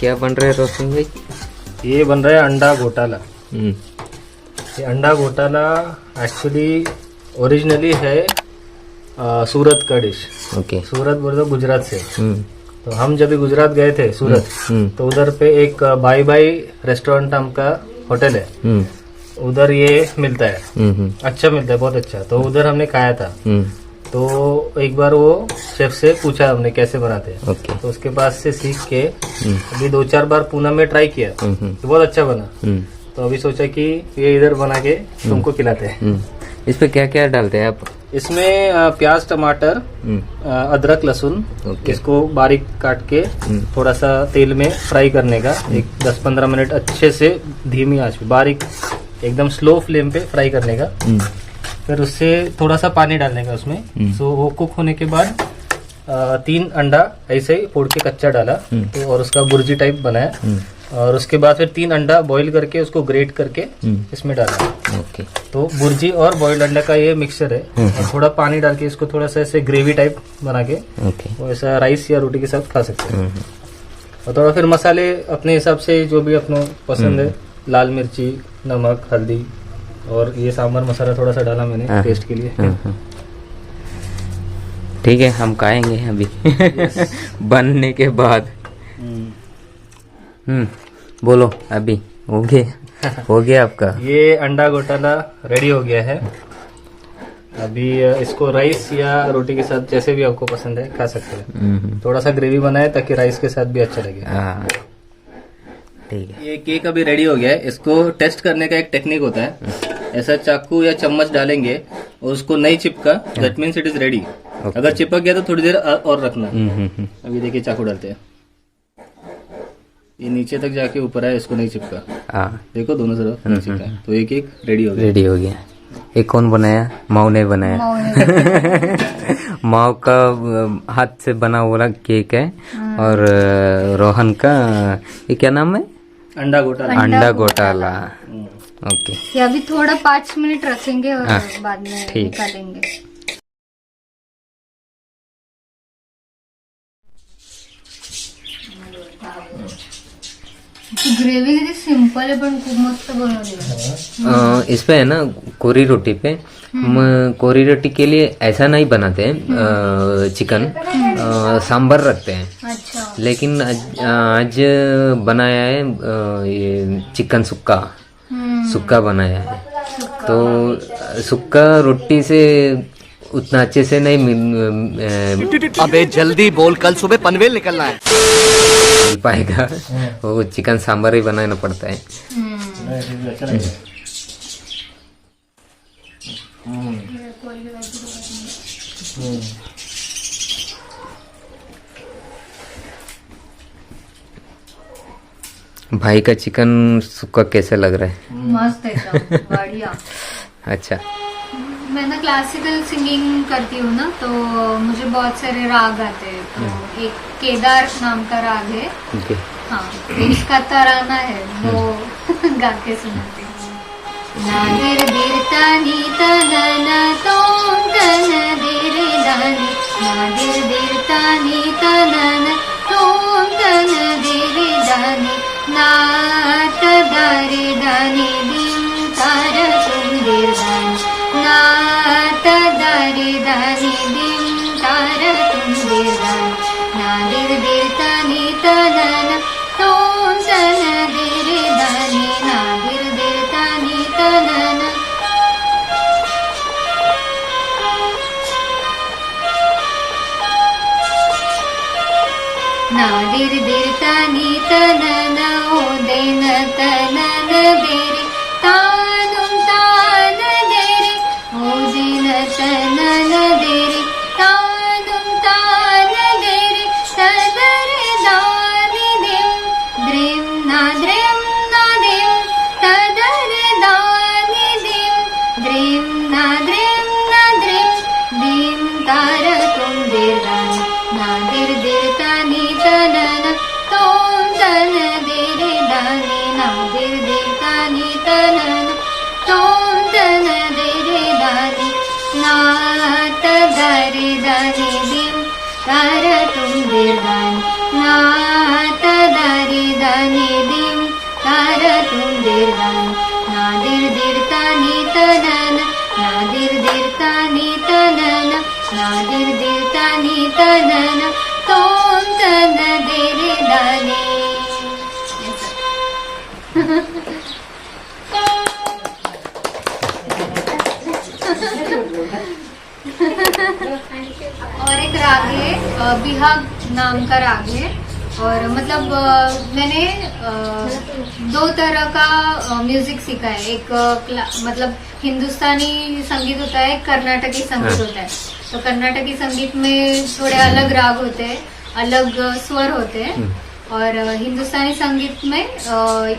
क्या बन रहा है रोशन भाई? ये बन रहा है अंडा घोटाला। ये अंडा घोटाला एक्चुअली ओरिजिनली है सूरत का डिश। ओके। सूरत बोले तो गुजरात से। तो हम जब भी गुजरात गए थे सूरत, तो उधर पे एक बाई बाई रेस्टोरेंट नाम का होटल है, उधर ये मिलता है। अच्छा मिलता है, बहुत अच्छा। तो उधर हमने खाया था। तो एक बार वो शेफ से पूछा हमने कैसे बनाते हैं। ओके। तो उसके पास से सीख के अभी 2-4 बार पूना में ट्राई किया, तो बहुत अच्छा बना। तो अभी सोचा कि ये इधर बना के तुमको खिलाते हैं। इस पे क्या क्या डालते हैं आप? इसमें प्याज, टमाटर, अदरक, लहसुन, इसको बारीक काट के थोड़ा सा तेल में फ्राई करने का, एक 10-15 मिनट अच्छे से धीमी आंच पे बारीक एकदम स्लो फ्लेम पे फ्राई करने का। फिर उससे थोड़ा सा पानी डालने का उसमें। सो वो कुक होने के बाद 3 अंडा ऐसे ही फोड़ के कच्चा डाला, तो और उसका बुर्जी टाइप बनाया। और उसके बाद फिर 3 अंडा बॉईल करके उसको ग्रेट करके इसमें डाला। ओके। तो बुर्जी और बॉइल्ड अंडा का ये मिक्सचर है। और थोड़ा पानी डाल के इसको थोड़ा सा ऐसे ग्रेवी टाइप बना के वो ऐसा राइस या रोटी के साथ खा सकते हैं। और थोड़ा फिर मसाले अपने हिसाब से जो भी अपनो पसंद है, लाल मिर्ची, नमक, हल्दी, और ये सांभर मसाला थोड़ा सा डाला मैंने टेस्ट के लिए। ठीक है, हम खाएंगे अभी बनने के बाद। बोलो, अभी हो गया आपका? ये अंडा घोटाला रेडी हो गया है। अभी इसको राइस या रोटी के साथ जैसे भी आपको पसंद है खा सकते हैं। थोड़ा सा ग्रेवी बनाए ताकि राइस के साथ भी अच्छा लगे। ठीक है। ये केक अभी रेडी हो गया है। इसको टेस्ट करने का एक टेक्निक होता है। ऐसा चाकू या चम्मच डालेंगे और उसको नहीं चिपका, that means it is ready. अगर चिपक गया तो थोड़ी देर और रखना। अभी देखिए चाकू डालते हैं, ये नीचे तक जाके ऊपर है, इसको नहीं चिपका। देखो दोनों तरफ नहीं चिपका, तो एक एक रेडी हो गया। ये कौन बनाया? माँ ने बनाया। माँ का हाथ से बना हुआ केक है। और रोहन का ये क्या नाम है? अंडा घोटाला। ओके। ये अभी थोड़ा 5 मिनट रखेंगे और बाद में निकालेंगे। ग्रेवी किती सिंपल आहे पण खूप मस्त बनवली। इस पे है ना कोरी रोटी पे, हम कोरी रोटी के लिए ऐसा नहीं बनाते हैं चिकन, सांभर रखते हैं। अच्छा। लेकिन आज बनाया है ये चिकन सुक्का बनाया है। तो सुक्का रोटी से उतना अच्छे से नहीं अबे जल्दी बोल, कल सुबह पनवेल निकलना है। मिल पाएगा। वो चिकन सांभर ही बनाना पड़ता है। भाई का चिकन सुक्का कैसा लग रहा है? मस्त एकदम बढ़िया। अच्छा। मैं ना क्लासिकल सिंगिंग करती हूँ ना, तो मुझे बहुत सारे राग आते हैं। तो एक केदार नाम का राग है। ओके। हाँ, तो इसका तराना है, वो गा के सुनाते हैं। नादिर दिर तानी तनना तोम तन दिर दानी, नादिर दिर तानी तनना तोम तन दिर दानी, नात दारे दानी दिन तार तुम दिर दानी, नात दारे दानी दिन तार तुम दिर दानी, नादिर दिर तानी तनना तोम तन दिर दानी, नादिर दिर तानी तनना। नादिर दिर तानी तनना ओ देन तनन देरे तानुम तान देरे ओ दिन तनन देरे तानुम तान देरे तदरे दानि देव द्रिम ना देव तदरे दानि देव द्रिम ना दिम तार तुम देर दानी, नादिर दिर तानी तनना तोम तन देरे दानी, नादिर दिर तानी तनना तोम तन देरे दानी, नात दारे दानी दिम तार तुम देर दानी, नात दारे दिर दानी ना दिर दिर तानी तनन ना दिर दिर तानी तनन ना दिर दिर तानी तनन तोम तन दिर दानी। और एक राग है बिहाग नाम का राग है और मतलब मैंने दो तरह का म्यूजिक सीखा है। एक मतलब हिंदुस्तानी संगीत होता है, कर्नाटकी संगीत होता है। तो कर्नाटकी संगीत में थोड़े अलग राग होते हैं, अलग स्वर होते हैं और हिंदुस्तानी संगीत में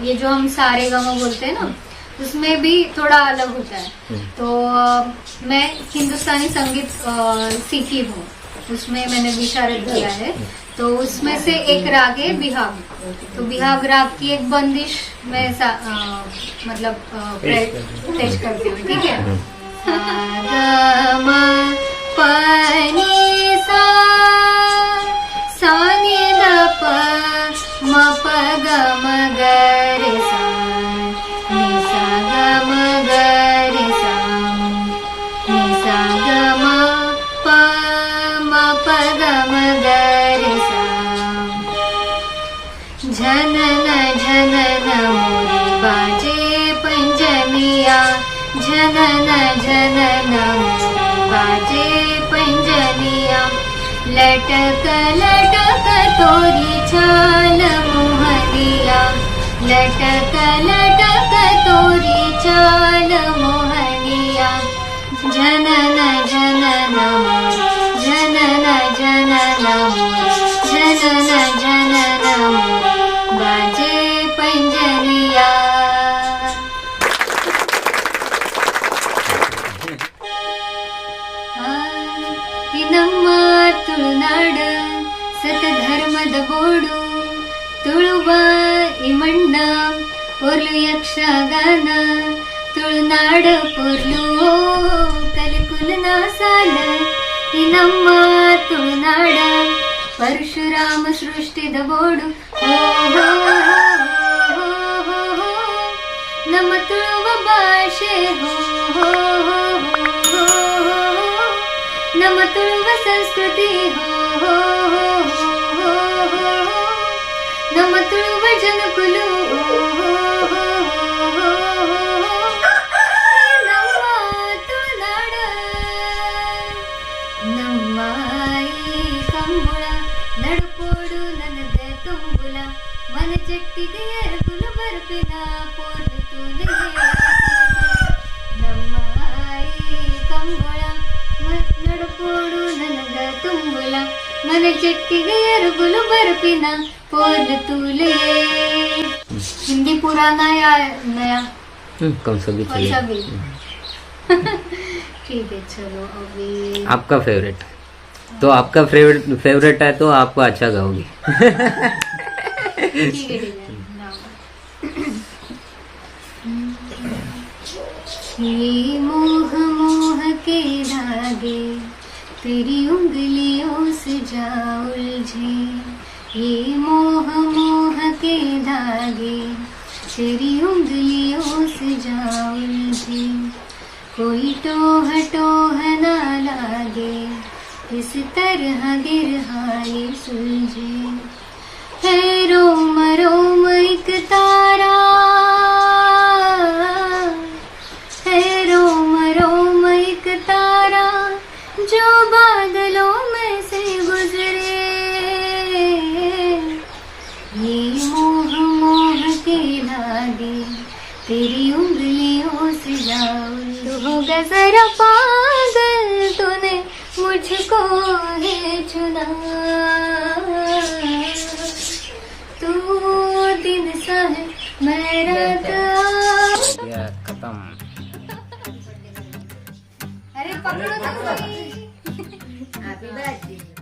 ये जो हम सारे गामा बोलते हैं ना उसमें भी थोड़ा अलग होता है। तो मैं हिंदुस्तानी संगीत सीखी हूँ, उसमें मैंने विशारद किया है। तो उसमें से एक राग है बिहाग। तो बिहाग राग की एक बंदिश मैं मतलब पेश करती हूँ, ठीक है। सा ग म प नि सा सा नि ध प म प ग म ग रे सा नि सा ग म ग रे सा नि सा ग म प म प ग म ग रे सा झनन झनन मोरी बाजे पंजनिया झनन झनन मोरी बाजे पंजनिया लटक लटक तोरी छाल मोहनिया लटक लटक तोरी छाल मोहनिया झनन झनन मोरी झनन झनन मोरी झनन झनन मोरी बाजे पंजनिया। ನಮ್ಮ ತುಳುನಾಡ ಸತಧರ್ಮದ ಬೋಡು ತುಳುವ ಇಮಣ್ಣ ಪೊರ್ಲು ಯಕ್ಷಗಾನ ತುಳುನಾಡ ಪೊರ್ಲು ಕಲಿಕುಲನ ಸಾಲ ಈ ನಮ್ಮ ತುಳುನಾಡ ಪರಶುರಾಮ ಸೃಷ್ಟಿದ ಬೋಡು ನಮ್ಮ ತುಳುವ ಭಾಷೆ ನಮ್ಮ ತುಳುವ ಸಂಸ್ಕೃತಿ ನಮ್ಮ ತುಳುವ ಜನಕುಲು ನಮ್ಮ ತುಳುನಾಡ ನಮ್ಮ ಈ ಕಂಬುಳ ನಡುಪೋಡು ನನಗೆ ತುಂಬುಲ ಮನ ಚೆಟ್ಟಿಗೆ ಎರಗುಲು ಬರ್ಪಿನ ಪೋರ್ಲು ತೂಲೆ ನಮ್ಮ ಈ ಕಂಬುಳ ನಡುಪೋಡು ನನಗ ತುಂಬುಲ ಮನ ಚೆಟ್ಟಿಗೆ ಎರಗುಲು ಬರ್ಪಿನ पोर्ल तूले। हिंदी पुराना या नया? कौन सा भी चाहिए? ठीक है चलो अभी आपका फेवरेट। तो आपका फेवरेट है तो आपको अच्छा गाओगी। ठीक है ये मोह मोह के धागे तेरी उंगलियों से जा उलझे ये मोह मोह के धागे तेरी उंगलियों से जा उलझे कोई टोह टोह ना लागे इस तरह गिरहाए सुलझे है रोम रोम एक तारा है रोम रोम एक तारा जो बादलों में से गुजरे ये मोह मोह के धागे तेरी उंगलियों से जाओ तू होगा जरा पागल तूने मुझको है चुना तू दिन सा है मैं रात खत्म। अरे पकड़ो तो हैप्पी बर्थडे।